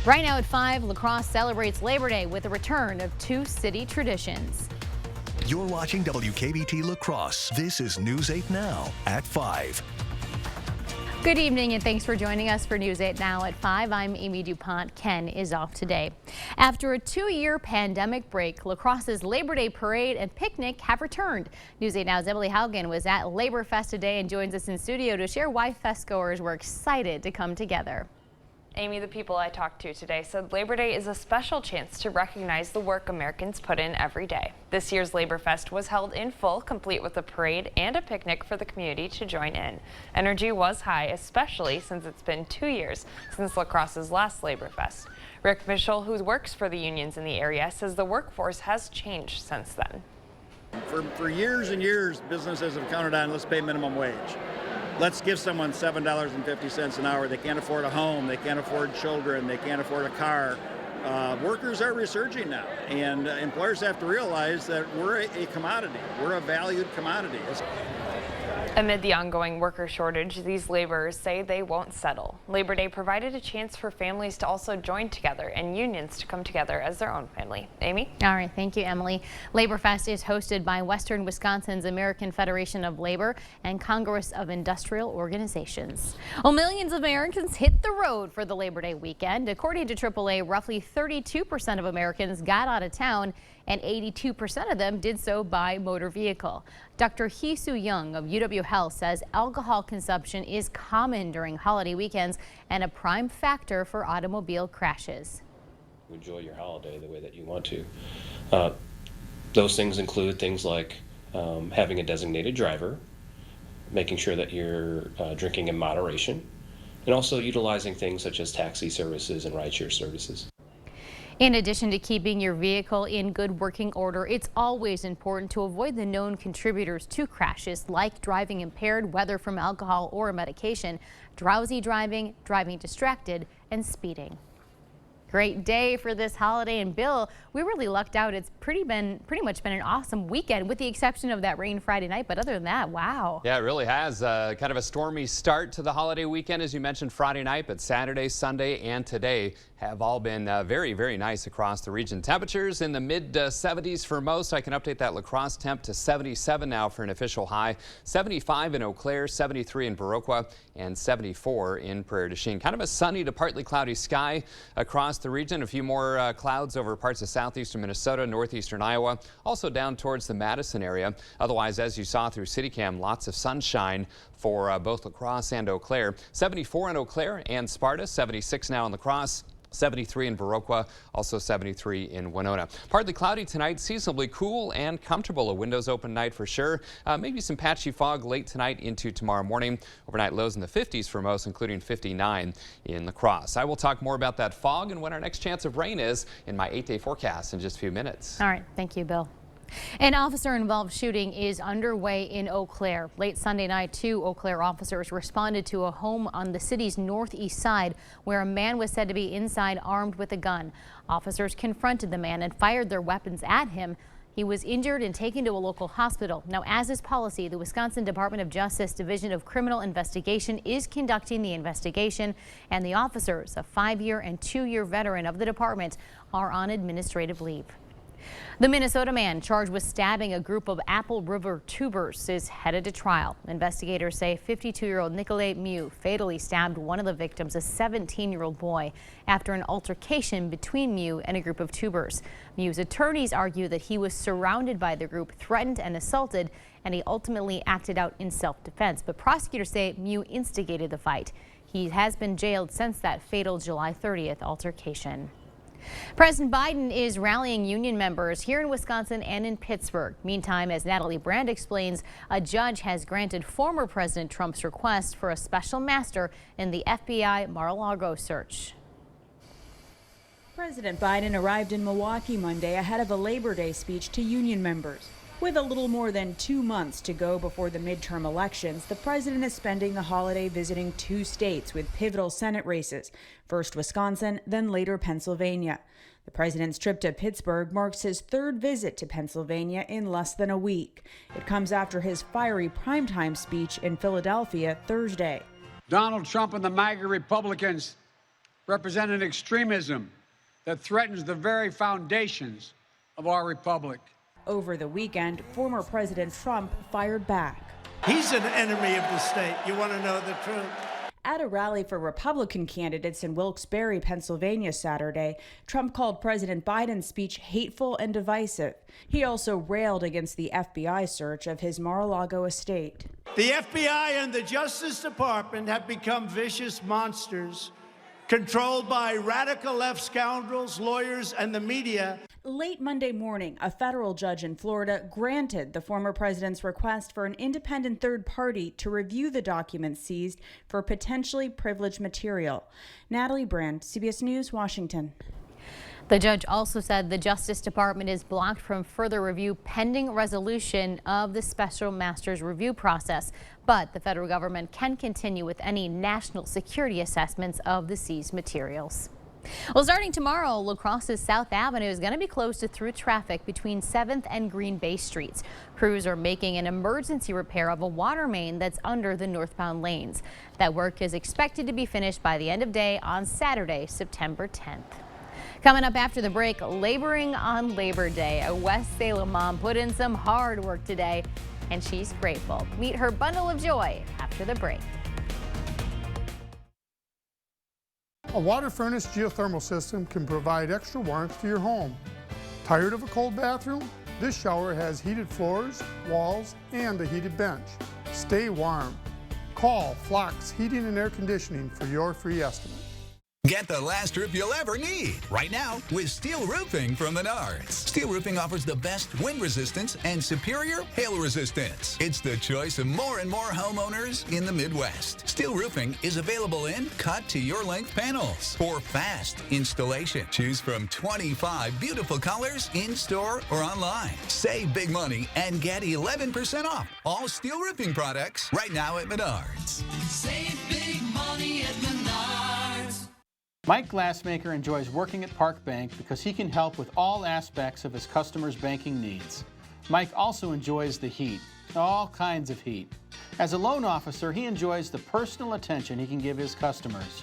Right now at 5, La Crosse celebrates Labor Day with the return of two city traditions. You're watching WKBT La Crosse. This is News 8 Now at 5. Good evening and thanks for joining us for News 8 Now at 5. I'm Amy DuPont. Ken is off today. After a 2-year pandemic break, La Crosse's Labor Day parade and picnic have returned. News 8 Now's Emily Haugen was at Labor Fest today and joins us in studio to share why festgoers were excited to come together. Amy, the people I talked to today said Labor Day is a special chance to recognize the work Americans put in every day. This year's Labor Fest was held in full, complete with a parade and a picnic for the community to join in. Energy was high, especially since it's been 2 years since La Crosse's last Labor Fest. Rick Mitchell, who works for the unions in the area, says the workforce has changed since then. For years and years, businesses have counted on let's pay minimum wage. Let's give someone $7.50 an hour. They can't afford a home, they can't afford children, they can't afford a car. Workers are resurging now, and employers have to realize that we're a commodity. We're a valued commodity. Amid the ongoing worker shortage, these laborers say they won't settle. Labor Day provided a chance for families to also join together and unions to come together as their own family. Amy? All right, thank you, Emily. Labor Fest is hosted by Western Wisconsin's American Federation of Labor and Congress of Industrial Organizations. Well, millions of Americans hit the road for the Labor Day weekend. According to AAA, roughly 32% of Americans got out of town and 82% of them did so by motor vehicle. Dr. Hee-Soo Young of UW Health says alcohol consumption is common during holiday weekends and a prime factor for automobile crashes. Enjoy your holiday the way that you want to. Those things include things like having a designated driver, making sure that you're drinking in moderation, and also utilizing things such as taxi services and rideshare services. In addition to keeping your vehicle in good working order, it's always important to avoid the known contributors to crashes like driving impaired, whether from alcohol or medication, drowsy driving, driving distracted, and speeding. Great day for this holiday, and Bill, we really lucked out. It's pretty much been an awesome weekend with the exception of that rain Friday night, but other than that, wow. Yeah, it really has kind of a stormy start to the holiday weekend, as you mentioned, Friday night, but Saturday, Sunday, and today have all been very, very nice across the region. Temperatures in the mid 70s for most. I can update that La Crosse temp to 77 now for an official high, 75 in Eau Claire, 73 in Viroqua, and 74 in Prairie du Chien. Kind of a sunny to partly cloudy sky across the region. A few more clouds over parts of southeastern Minnesota, northeastern Iowa, also down towards the Madison area. Otherwise, as you saw through CityCam, lots of sunshine for both La Crosse and Eau Claire. 74 in Eau Claire and Sparta, 76 now in La Crosse. 73 in Viroqua, also 73 in Winona. Partly cloudy tonight, seasonably cool and comfortable. A windows open night for sure. Maybe some patchy fog late tonight into tomorrow morning. Overnight lows in the 50s for most, including 59 in La Crosse. I will talk more about that fog and when our next chance of rain is in my 8-day forecast in just a few minutes. All right, thank you, Bill. An officer-involved shooting is underway in Eau Claire. Late Sunday night, 2 Eau Claire officers responded to a home on the city's northeast side where a man was said to be inside armed with a gun. Officers confronted the man and fired their weapons at him. He was injured and taken to a local hospital. Now, as is policy, the Wisconsin Department of Justice Division of Criminal Investigation is conducting the investigation, and the officers, a 5-year and 2-year veteran of the department, are on administrative leave. The Minnesota man charged with stabbing a group of Apple River tubers is headed to trial. Investigators say 52-year-old Nicolay Mew fatally stabbed one of the victims, a 17-year-old boy, after an altercation between Mew and a group of tubers. Mew's attorneys argue that he was surrounded by the group, threatened and assaulted, and he ultimately acted out in self-defense. But prosecutors say Mew instigated the fight. He has been jailed since that fatal July 30th altercation. President Biden is rallying union members here in Wisconsin and in Pittsburgh. Meantime, as Natalie Brand explains, a judge has granted former President Trump's request for a special master in the FBI Mar-a-Lago search. President Biden arrived in Milwaukee Monday ahead of a Labor Day speech to union members. With a little more than 2 months to go before the midterm elections, the president is spending the holiday visiting 2 states with pivotal Senate races, first Wisconsin, then later Pennsylvania. The president's trip to Pittsburgh marks his 3rd visit to Pennsylvania in less than a week. It comes after his fiery primetime speech in Philadelphia Thursday. Donald Trump and the MAGA Republicans represent an extremism that threatens the very foundations of our republic. Over the weekend, former President Trump fired back. He's an enemy of the state. You want to know the truth? At a rally for Republican candidates in Wilkes-Barre, Pennsylvania Saturday, Trump called President Biden's speech hateful and divisive. He also railed against the FBI search of his Mar-a-Lago estate. The FBI and the Justice Department have become vicious monsters, controlled by radical left scoundrels, lawyers, and the media. Late Monday morning, a federal judge in Florida granted the former president's request for an independent third party to review the documents seized for potentially privileged material. Natalie Brand, CBS News, Washington. The judge also said the Justice Department is blocked from further review pending resolution of the special master's review process, but the federal government can continue with any national security assessments of the seized materials. Well, starting tomorrow, La Crosse's South Avenue is going to be closed to through traffic between 7th and Green Bay Streets. Crews are making an emergency repair of a water main that's under the northbound lanes. That work is expected to be finished by the end of day on Saturday, September 10th. Coming up after the break, laboring on Labor Day. A West Salem mom put in some hard work today, and she's grateful. Meet her bundle of joy after the break. A water furnace geothermal system can provide extra warmth to your home. Tired of a cold bathroom? This shower has heated floors, walls, and a heated bench. Stay warm. Call Flox Heating and Air Conditioning for your free estimate. Get the last roof you'll ever need right now with Steel Roofing from Menards. Steel Roofing offers the best wind resistance and superior hail resistance. It's the choice of more and more homeowners in the Midwest. Steel Roofing is available in cut-to-your-length panels for fast installation. Choose from 25 beautiful colors in-store or online. Save big money and get 11% off all Steel Roofing products right now at Menards. Save big money at Menards. Mike Glassmaker enjoys working at Park Bank because he can help with all aspects of his customers' banking needs. Mike also enjoys the heat, all kinds of heat. As a loan officer, he enjoys the personal attention he can give his customers.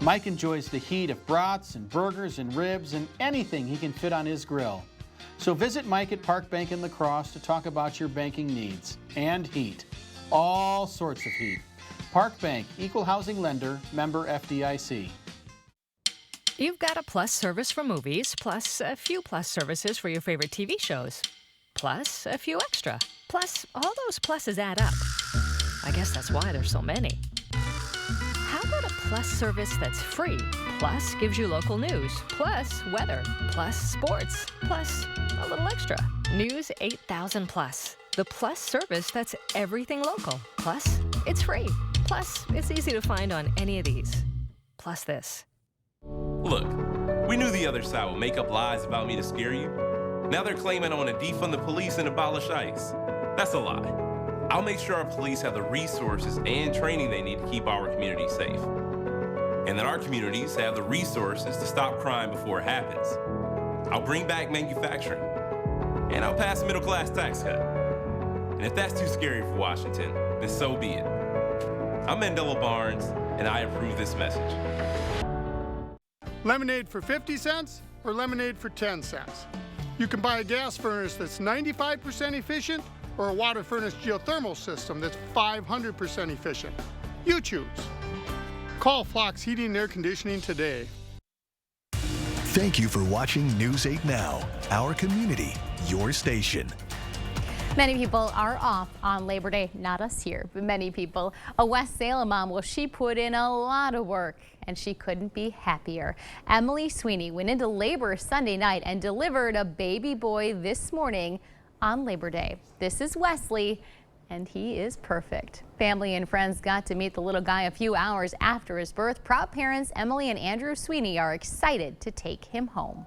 Mike enjoys the heat of brats and burgers and ribs and anything he can fit on his grill. So visit Mike at Park Bank in La Crosse to talk about your banking needs and heat. All sorts of heat. Park Bank, Equal Housing Lender, member FDIC. You've got a Plus service for movies, plus a few Plus services for your favorite TV shows, plus a few extra. Plus, all those pluses add up. I guess that's why there's so many. How about a Plus service that's free, plus gives you local news, plus weather, plus sports, plus a little extra? News 8000 Plus, the Plus service that's everything local. Plus, it's free. Plus, it's easy to find on any of these. Plus this. Look, we knew the other side would make up lies about me to scare you. Now they're claiming I want to defund the police and abolish ICE. That's a lie. I'll make sure our police have the resources and training they need to keep our community safe. And that our communities have the resources to stop crime before it happens. I'll bring back manufacturing. And I'll pass a middle-class tax cut. And if that's too scary for Washington, then so be it. I'm Mandela Barnes, and I approve this message. Lemonade for 50 cents or lemonade for 10 cents. You can buy a gas furnace that's 95% efficient or a water furnace geothermal system that's 500% efficient. You choose. Call Flox Heating and Air Conditioning today. Thank you for watching News 8 Now, our community, your station. Many people are off on Labor Day, not us here, but many people. A West Salem mom, well, she put in a lot of work and she couldn't be happier. Emily Sweeney went into labor Sunday night and delivered a baby boy this morning on Labor Day. This is Wesley, and he is perfect. Family and friends got to meet the little guy a few hours after his birth. Proud parents Emily and Andrew Sweeney are excited to take him home.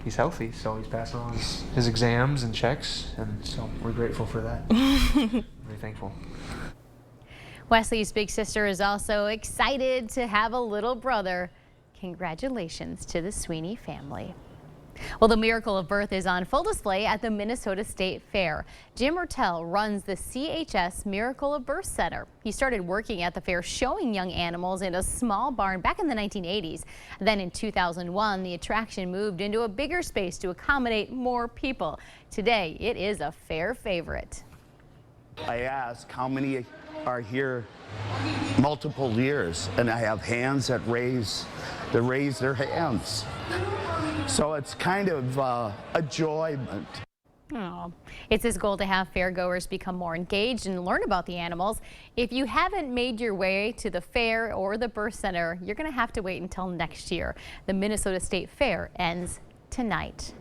He's healthy, so he's passing on his exams and checks, and so we're grateful for that. Very thankful. Wesley's big sister is also excited to have a little brother. Congratulations to the Sweeney family. Well, the miracle of birth is on full display at the Minnesota State Fair. Jim Ertel runs the CHS Miracle of Birth Center. He started working at the fair showing young animals in a small barn back in the 1980s. Then in 2001, the attraction moved into a bigger space to accommodate more people. Today, it is a fair favorite. I ask how many are here multiple years, and I have hands that raise their hands. So it's kind of a joyment. Oh, it's his goal to have fairgoers become more engaged and learn about the animals. If you haven't made your way to the fair or the birth center, you're going to have to wait until next year. The Minnesota State Fair ends tonight.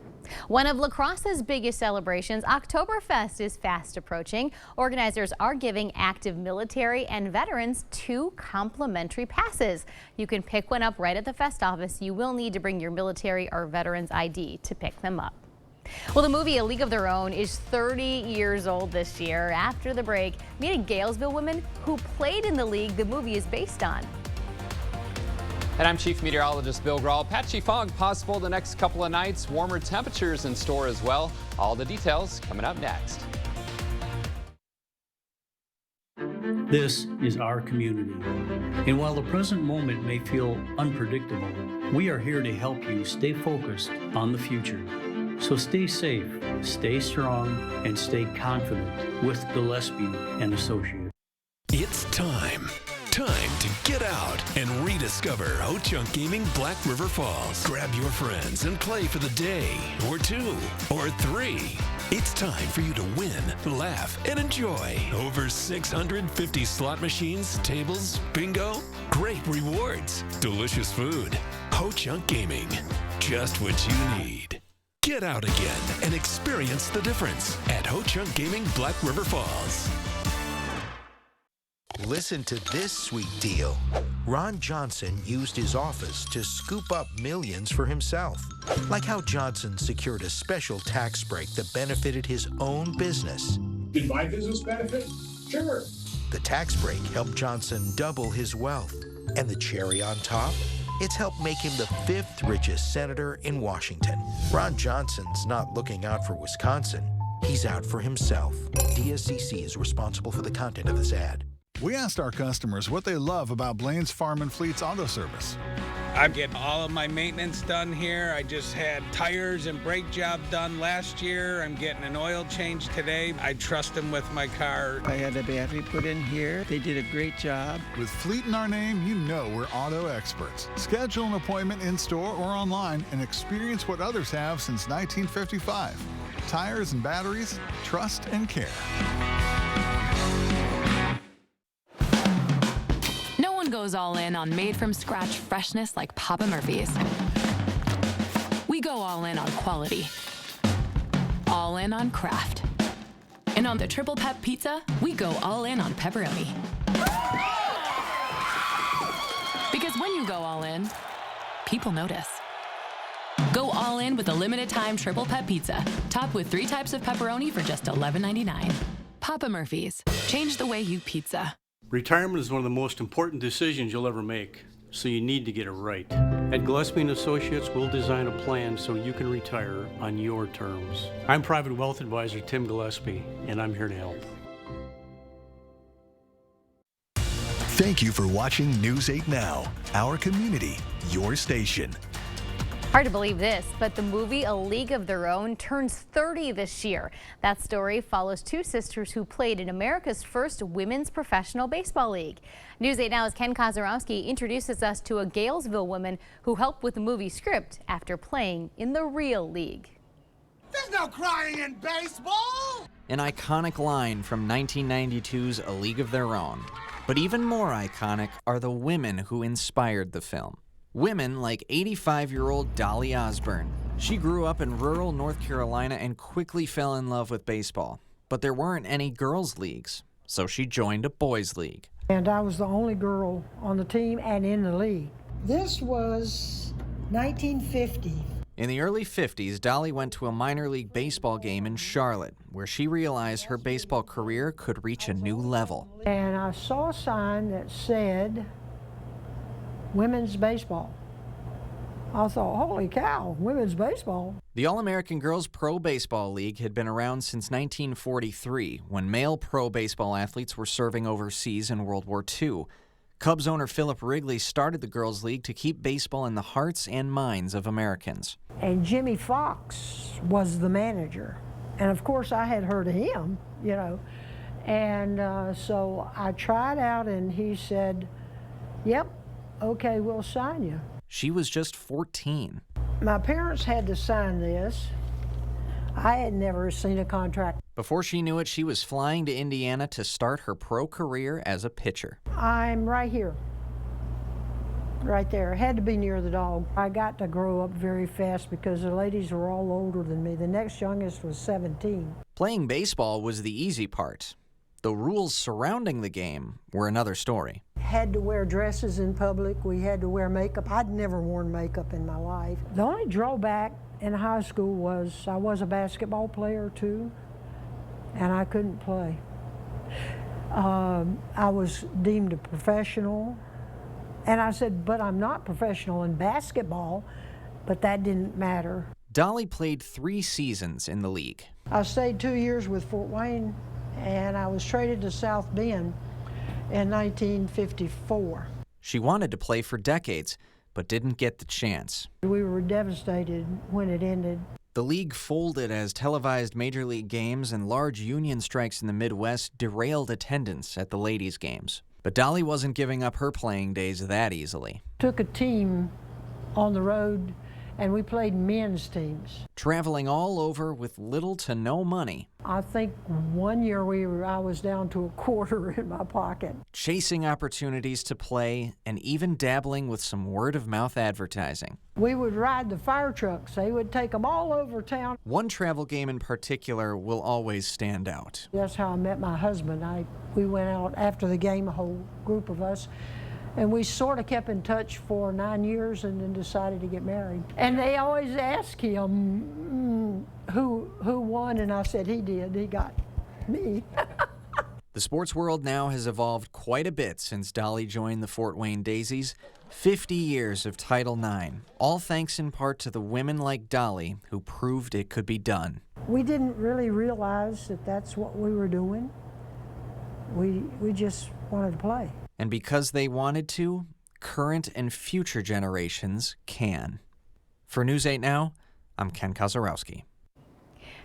One of La Crosse's biggest celebrations, Oktoberfest, is fast approaching. Organizers are giving active military and veterans 2 complimentary passes. You can pick one up right at the Fest office. You will need to bring your military or veterans ID to pick them up. Well, the movie A League of Their Own is 30 years old this year. After the break, meet a Galesville woman who played in the league the movie is based on. And I'm Chief Meteorologist Bill Grahl. Patchy fog possible the next couple of nights. Warmer temperatures in store as well. All the details coming up next. This is our community. And while the present moment may feel unpredictable, we are here to help you stay focused on the future. So stay safe, stay strong, and stay confident with Gillespie and Associates. It's time to get out and rediscover Ho-Chunk Gaming Black River Falls. Grab your friends and play for the day, or 2, or 3. It's time for you to win, laugh, and enjoy. Over 650 slot machines, tables, bingo, great rewards, delicious food. Ho-Chunk Gaming, just what you need. Get out again and experience the difference at Ho-Chunk Gaming Black River Falls. Listen to this sweet deal. Ron Johnson used his office to scoop up millions for himself. Like how Johnson secured a special tax break that benefited his own business. Did my business benefit? Sure. The tax break helped Johnson double his wealth. And the cherry on top? It's helped make him the 5th richest senator in Washington. Ron Johnson's not looking out for Wisconsin. He's out for himself. DSCC is responsible for the content of this ad. We asked our customers what they love about Blaine's Farm and Fleet's auto service. I'm getting all of my maintenance done here. I just had tires and brake job done last year. I'm getting an oil change today. I trust them with my car. I had a battery put in here. They did a great job. With Fleet in our name, you know we're auto experts. Schedule an appointment in-store or online and experience what others have since 1955. Tires and batteries, trust and care. Goes all in on made-from-scratch freshness like Papa Murphy's. We go all in on quality, all in on craft. And on the Triple Pep Pizza, we go all in on pepperoni. Because when you go all in, people notice. Go all in with a limited-time Triple Pep Pizza, topped with 3 types of pepperoni for just $11.99. Papa Murphy's, change the way you pizza. Retirement is one of the most important decisions you'll ever make, so you need to get it right. At Gillespie & Associates, we'll design a plan so you can retire on your terms. I'm Private Wealth Advisor Tim Gillespie, and I'm here to help. Thank you for watching News 8 Now, our community, your station. Hard to believe this, but the movie A League of Their Own turns 30 this year. That story follows 2 sisters who played in America's first women's professional baseball league. News 8 Now's Ken Kozarowski introduces us to a Galesville woman who helped with the movie script after playing in the real league. There's no crying in baseball! An iconic line from 1992's A League of Their Own. But even more iconic are the women who inspired the film. Women like 85-year-old Dolly Osborne. She grew up in rural North Carolina and quickly fell in love with baseball. But there weren't any girls' leagues, so she joined a boys' league. And I was the only girl on the team and in the league. This was 1950. In the early 50s, Dolly went to a minor league baseball game in Charlotte, where she realized her baseball career could reach a new level. And I saw a sign that said women's baseball. I thought, holy cow, women's baseball. The All-American Girls Pro Baseball League had been around since 1943, when male pro baseball athletes were serving overseas in World War II. Cubs owner Philip Wrigley started the Girls League to keep baseball in the hearts and minds of Americans. And Jimmy Fox was the manager. And of course, I had heard of him, you know. And so I tried out, and he said, yep, okay, we'll sign you. She was just 14. My parents had to sign this. I had never seen a contract. Before she knew it, she was flying to Indiana to start her pro career as a pitcher. I'm right here, right there. Had to be near the dog. I got to grow up very fast because the ladies were all older than me. The next youngest was 17. Playing baseball was the easy part. The rules surrounding the game were another story. Had to wear dresses in public. We had to wear makeup. I'd never worn makeup in my life. The only drawback in high school was I was a basketball player too, and I couldn't play. I was deemed a professional, and I said, but I'm not professional in basketball, but that didn't matter. Dolly played 3 seasons in the league. I stayed 2 years with Fort Wayne, and I was traded to South Bend in 1954. She wanted to play for decades, but didn't get the chance. We were devastated when it ended. The league folded as televised major league games and large union strikes in the Midwest derailed attendance at the ladies' games. But Dolly wasn't giving up her playing days that easily. Took a team on the road, and we played men's teams. Traveling all over with little to no money. I think one year I was down to a quarter in my pocket. Chasing opportunities to play and even dabbling with some word-of-mouth advertising. We would ride the fire trucks. They would take them all over town. One travel game in particular will always stand out. That's how I met my husband. We went out after the game, a whole group of us, and we sort of kept in touch for 9 years and then decided to get married. And they always ask him who won, and I said he did. He got me. The sports world now has evolved quite a bit since Dolly joined the Fort Wayne Daisies. 50 years of Title IX, all thanks in part to the women like Dolly who proved it could be done. We didn't really realize that that's what we were doing. We just wanted to play. And because they wanted to, current and future generations can. For News 8 Now, I'm Ken Kozarowski.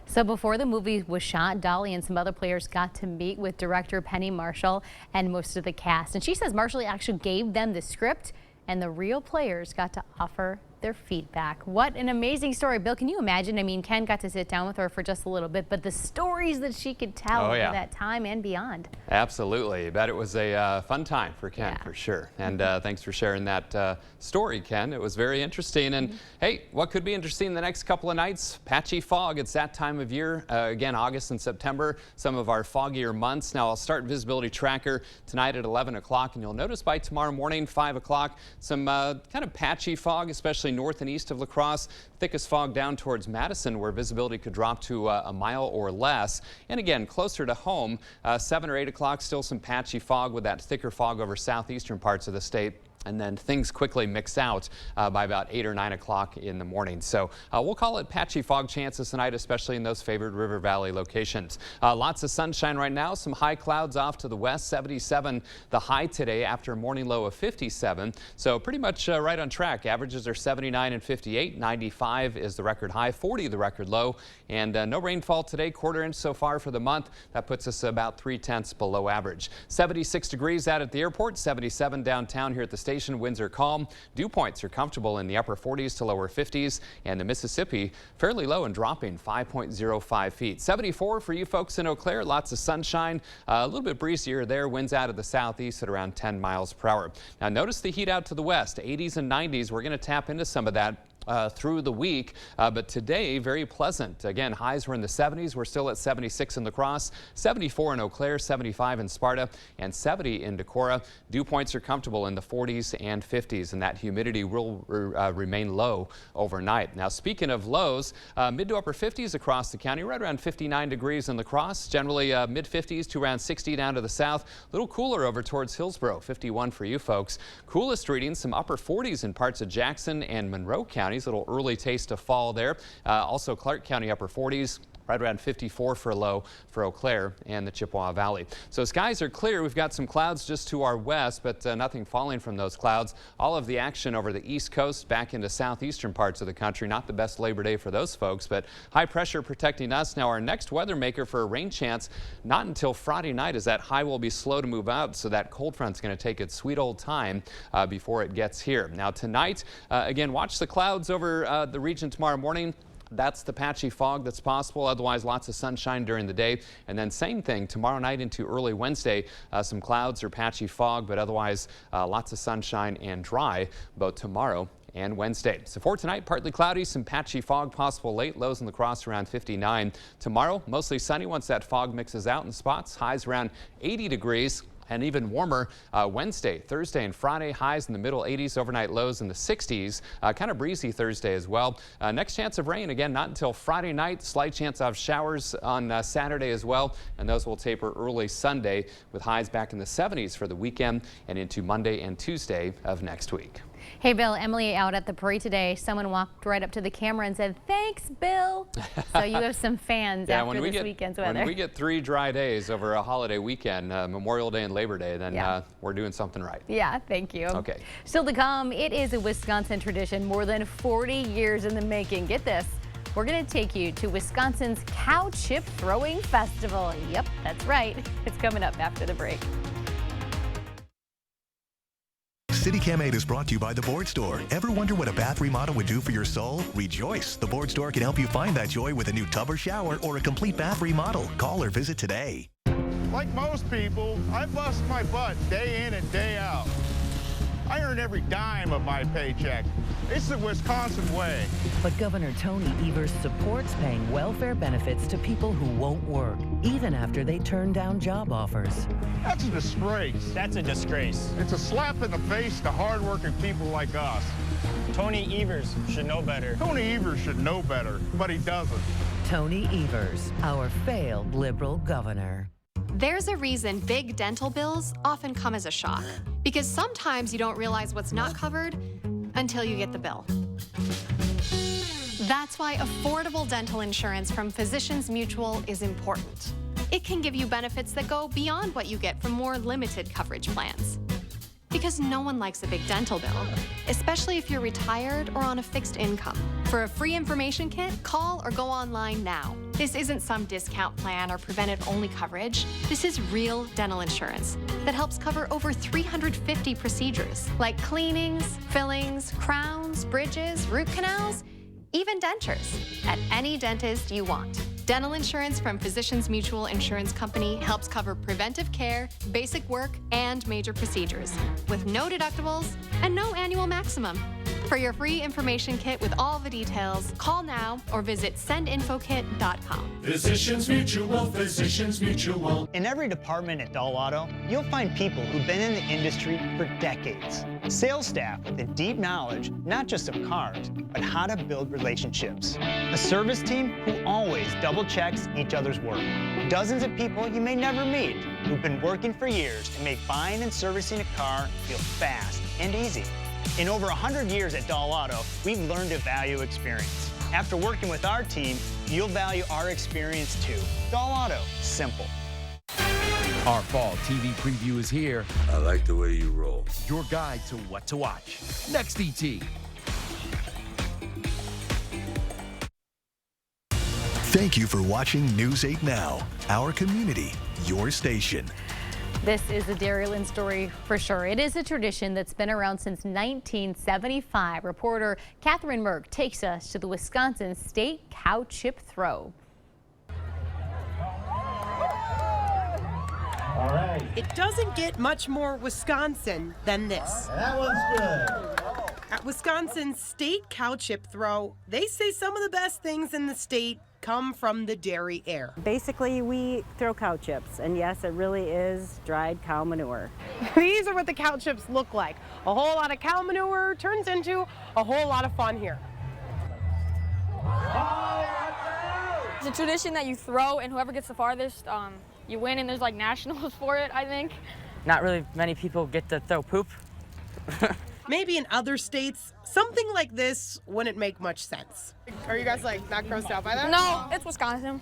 So before the movie was shot, Dolly and some other players got to meet with director Penny Marshall and most of the cast. And she says Marshall actually gave them the script, and the real players got to offer their feedback. What an amazing story. Bill, can you imagine? I mean, Ken got to sit down with her for just a little bit, but the stories that she could tell over that time and beyond. Absolutely. I bet it was a fun time for Ken, for sure. And thanks for sharing that story, Ken. It was very interesting. And hey, what could be interesting the next couple of nights? Patchy fog. It's that time of year. Again, August and September, some of our foggier months. Now, I'll start visibility tracker tonight at 11 o'clock, and you'll notice by tomorrow morning, 5 o'clock, some kind of patchy fog, especially north and east of La Crosse. Thickest fog down towards Madison, where visibility could drop to a mile or less. And again, closer to home, 7 or 8 o'clock, still some patchy fog with that thicker fog over southeastern parts of the state. And then things quickly mix out by about 8 or 9 o'clock in the morning. So we'll call it patchy fog chances tonight, especially in those favored River Valley locations. Lots of sunshine right now. Some high clouds off to the west. 77 the high today after a morning low of 57. So pretty much right on track. Averages are 79 and 58. 95 is the record high. 40 the record low. And no rainfall today. Quarter inch so far for the month. That puts us about 0.3 below average. 76 degrees out at the airport. 77 downtown here at the station. Winds are calm. Dew points are comfortable in the upper 40s to lower 50s, and the Mississippi fairly low and dropping 5.05 feet. 74 for you folks in Eau Claire. Lots of sunshine. A little bit breezier there. Winds out of the southeast at around 10 miles per hour. Now notice the heat out to the west. 80s and 90s. We're going to tap into some of that through the week, but today very pleasant. Again, highs were in the 70s. We're still at 76 in La Crosse, 74 in Eau Claire, 75 in Sparta, and 70 in Decorah. Dew points are comfortable in the 40s and 50s, and that humidity will remain low overnight. Now, speaking of lows, mid to upper 50s across the county, right around 59 degrees in La Crosse, generally mid 50s to around 60 down to the south. A little cooler over towards Hillsborough, 51 for you folks. Coolest readings, some upper 40s in parts of Jackson and Monroe counties. A little early taste of fall there. Also Clark County upper 40s. Right around 54 for a low for Eau Claire and the Chippewa Valley. So skies are clear. We've got some clouds just to our west, but nothing falling from those clouds. All of the action over the east coast back into southeastern parts of the country. Not the best Labor Day for those folks, but high pressure protecting us. Now our next weather maker for a rain chance, not until Friday night, as that high will be slow to move out. So that cold front's going to take its sweet old time before it gets here. Now tonight, again, watch the clouds over the region tomorrow morning. That's the patchy fog that's possible. Otherwise, lots of sunshine during the day. And then same thing tomorrow night into early Wednesday. Some clouds or patchy fog, but otherwise lots of sunshine and dry both tomorrow and Wednesday. So for tonight, partly cloudy, some patchy fog possible late. Lows in La Crosse around 59. Tomorrow, mostly sunny once that fog mixes out in spots. Highs around 80 degrees. And even warmer Wednesday, Thursday, and Friday. Highs in the middle 80s, overnight lows in the 60s. Kind of breezy Thursday as well. Next chance of rain, again, not until Friday night. Slight chance of showers on Saturday as well. And those will taper early Sunday with highs back in the 70s for the weekend and into Monday and Tuesday of next week. Hey, Bill, Emily out at the parade today. Someone walked right up to the camera and said, "Thanks, Bill." So you have some fans after this weekend's weather. When we get 3 dry days over a holiday weekend, Memorial Day and Labor Day, then we're doing something right. Yeah, thank you. Okay. Still to come, it is a Wisconsin tradition more than 40 years in the making. Get this. We're going to take you to Wisconsin's Cow Chip Throwing Festival. Yep, that's right. It's coming up after the break. CityCam 8 is brought to you by The Board Store. Ever wonder what a bath remodel would do for your soul? Rejoice! The Board Store can help you find that joy with a new tub or shower or a complete bath remodel. Call or visit today. Like most people, I bust my butt day in and day out. I earn every dime of my paycheck. It's the Wisconsin way. But Governor Tony Evers supports paying welfare benefits to people who won't work, even after they turn down job offers. That's a disgrace. That's a disgrace. It's a slap in the face to hardworking people like us. Tony Evers should know better. Tony Evers should know better, but he doesn't. Tony Evers, our failed liberal governor. There's a reason big dental bills often come as a shock, because sometimes you don't realize what's not covered until you get the bill. That's why affordable dental insurance from Physicians Mutual is important. It can give you benefits that go beyond what you get from more limited coverage plans. Because no one likes a big dental bill, especially if you're retired or on a fixed income. For a free information kit, call or go online now. This isn't some discount plan or preventive-only coverage. This is real dental insurance that helps cover over 350 procedures, like cleanings, fillings, crowns, bridges, root canals, even dentures, at any dentist you want. Dental insurance from Physicians Mutual Insurance Company helps cover preventive care, basic work, and major procedures, with no deductibles and no annual maximum. For your free information kit with all the details, call now or visit sendinfokit.com. Physicians Mutual, Physicians Mutual. In every department at Doll Auto, you'll find people who've been in the industry for decades. Sales staff with a deep knowledge, not just of cars, but how to build relationships. A service team who always double checks each other's work. Dozens of people you may never meet who've been working for years to make buying and servicing a car feel fast and easy. In over 100 years at Doll Auto, we've learned to value experience. After working with our team, you'll value our experience too. Doll Auto, simple. Our fall TV preview is here. I like the way you roll. Your guide to what to watch. Next, ET. Thank you for watching News 8 Now. Our community, your station. This is a Dairyland story for sure. It is a tradition that's been around since 1975. Reporter Catherine Merck takes us to the Wisconsin State Cow Chip Throw. All right. It doesn't get much more Wisconsin than this. That one's good. At Wisconsin's state cow chip throw, they say some of the best things in the state come from the dairy air. Basically, we throw cow chips, and yes, it really is dried cow manure. These are what the cow chips look like. A whole lot of cow manure turns into a whole lot of fun here. It's a tradition that you throw, and whoever gets the farthest, you win, and there's like nationals for it, I think. Not really many people get to throw poop. Maybe in other states, something like this wouldn't make much sense. Are you guys like not grossed out by that? No, it's Wisconsin.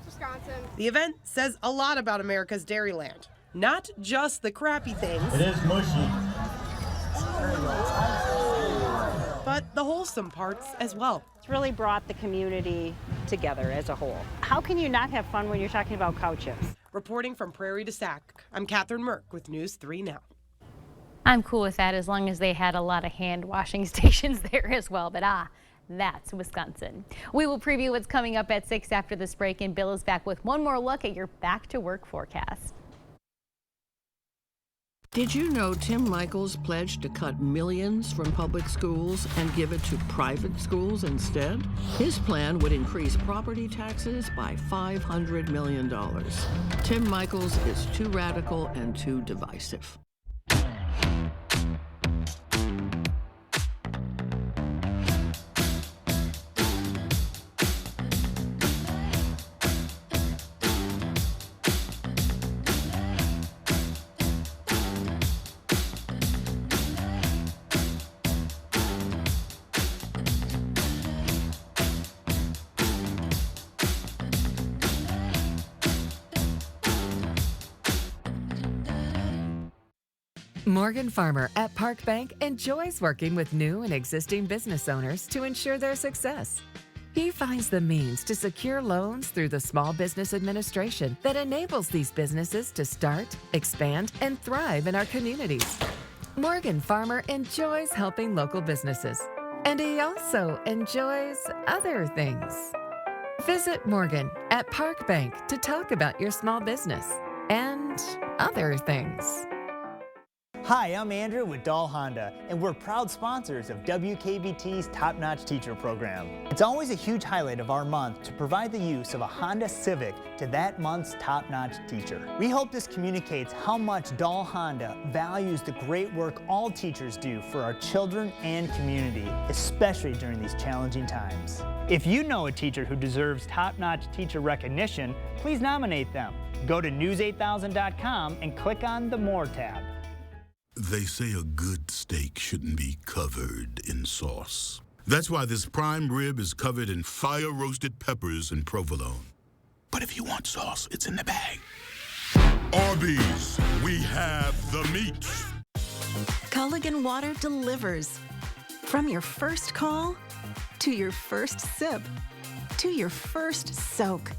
The event says a lot about America's dairyland. Not just the crappy things. It is mushy. But the wholesome parts as well. It's really brought the community together as a whole. How can you not have fun when you're talking about cow chips? Reporting from Prairie to Sac, I'm Catherine Merck with News 3 Now. I'm cool with that as long as they had a lot of hand washing stations there as well. But that's Wisconsin. We will preview what's coming up at 6 after this break, and Bill is back with one more look at your back to work forecast. Did you know Tim Michaels pledged to cut millions from public schools and give it to private schools instead? His plan would increase property taxes by $500 million. Tim Michaels is too radical and too divisive. Morgan Farmer at Park Bank enjoys working with new and existing business owners to ensure their success. He finds the means to secure loans through the Small Business Administration that enables these businesses to start, expand, and thrive in our communities. Morgan Farmer enjoys helping local businesses, and he also enjoys other things. Visit Morgan at Park Bank to talk about your small business and other things. Hi, I'm Andrew with Dahl Honda, and we're proud sponsors of WKBT's Top Notch Teacher Program. It's always a huge highlight of our month to provide the use of a Honda Civic to that month's top-notch teacher. We hope this communicates how much Dahl Honda values the great work all teachers do for our children and community, especially during these challenging times. If you know a teacher who deserves top-notch teacher recognition, please nominate them. Go to news8000.com and click on the More tab. They say a good steak shouldn't be covered in sauce. That's why this prime rib is covered in fire-roasted peppers and provolone. But if you want sauce, it's in the bag. Arby's, we have the meat. Culligan Water delivers. From your first call, to your first sip, to your first soak.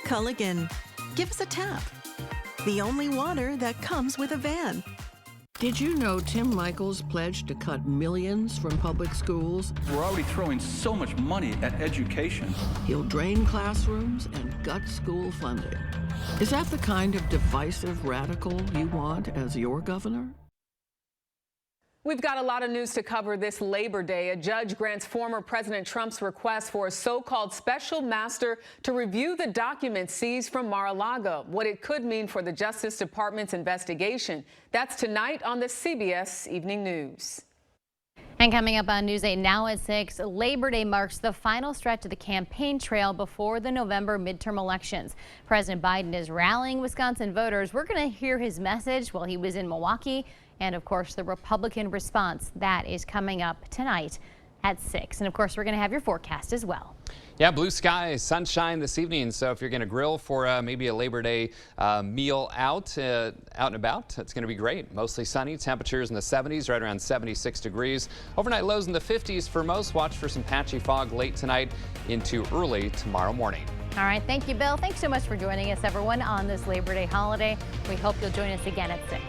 Culligan, give us a tap. The only water that comes with a van. Did you know Tim Michaels pledged to cut millions from public schools? We're already throwing so much money at education. He'll drain classrooms and gut school funding. Is that the kind of divisive radical you want as your governor? We've got a lot of news to cover this Labor Day. A judge grants former President Trump's request for a so-called special master to review the documents seized from Mar-a-Lago, what it could mean for the Justice Department's investigation. That's tonight on the CBS Evening News. And coming up on News 8 now at 6, Labor Day marks the final stretch of the campaign trail before the November midterm elections. President Biden is rallying Wisconsin voters. We're going to hear his message while he was in Milwaukee. And of course, the Republican response that is coming up tonight at 6. And of course, we're going to have your forecast as well. Yeah, blue skies, sunshine this evening. So if you're going to grill for maybe a Labor Day meal out and about, it's going to be great. Mostly sunny, temperatures in the 70s, right around 76 degrees. Overnight lows in the 50s for most. Watch for some patchy fog late tonight into early tomorrow morning. All right. Thank you, Bill. Thanks so much for joining us, everyone, on this Labor Day holiday. We hope you'll join us again at 6.